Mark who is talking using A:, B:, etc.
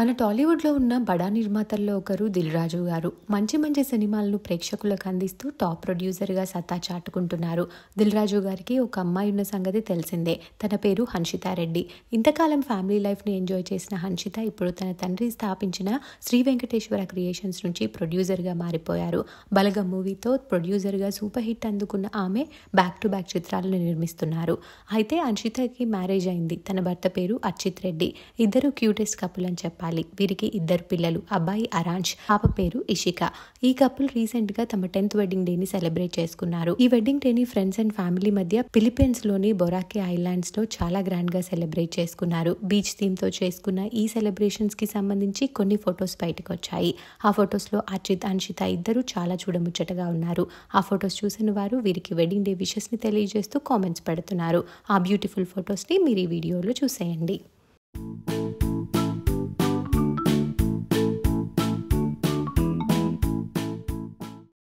A: మన టాలీవుడ్లో ఉన్న బడా నిర్మాతల్లో ఒకరు దిల్ రాజు గారు. మంచి మంచి సినిమాలను ప్రేక్షకులకు అందిస్తూ టాప్ ప్రొడ్యూసర్గా సత్తా చాటుకుంటున్నారు. దిల్ రాజు గారికి ఒక అమ్మాయి ఉన్న సంగతి తెలిసిందే. తన పేరు హన్షితారెడ్డి. ఇంతకాలం ఫ్యామిలీ లైఫ్ని ఎంజాయ్ చేసిన హన్షిత ఇప్పుడు తన తండ్రి స్థాపించిన శ్రీ వెంకటేశ్వర క్రియేషన్స్ నుంచి ప్రొడ్యూసర్గా మారిపోయారు. బలగం మూవీతో ప్రొడ్యూసర్గా సూపర్ హిట్ అందుకున్న ఆమె బ్యాక్ టు బ్యాక్ చిత్రాలను నిర్మిస్తున్నారు. అయితే హన్షితకి మ్యారేజ్ అయింది. తన భర్త పేరు అర్చిత్ రెడ్డి. ఇద్దరు క్యూటెస్ట్ కపుల్ అని చెప్పాలి. వీరికి ఇద్దరు పిల్లలు, అబ్బాయి అరాంష్, పాప పేరు ఇషిక. ఈ కపుల్ రీసెంట్ గా తమ 10th వెడ్డింగ్ డే ని సెలబ్రేట్ చేసుకున్నారు. ఈ వెడ్డింగ్ డే ని ఫ్రెండ్స్ అండ్ ఫ్యామిలీ మధ్య ఫిలిప్పీన్స్ లోని బొరాకే ఐలాండ్స్ లో చాలా గ్రాండ్ గా సెలబ్రేట్ చేసుకున్నారు. బీచ్ థీమ్ తో చేసుకున్న ఈ సెలబ్రేషన్స్ కి సంబంధించి కొన్ని ఫొటోస్ బయటకు వచ్చాయి. ఆ ఫొటోస్ లో అర్చిత్, హన్షిత ఇద్దరు చాలా చూడముచ్చటగా ఉన్నారు. ఆ ఫొటోస్ చూసిన వారు వీరికి వెడ్డింగ్ డే విషెస్ ని తెలియజేస్తూ కామెంట్స్ పెడుతున్నారు. ఆ బ్యూటిఫుల్ ఫొటోస్ ని మీరు ఈ వీడియోలో చూసేయండి.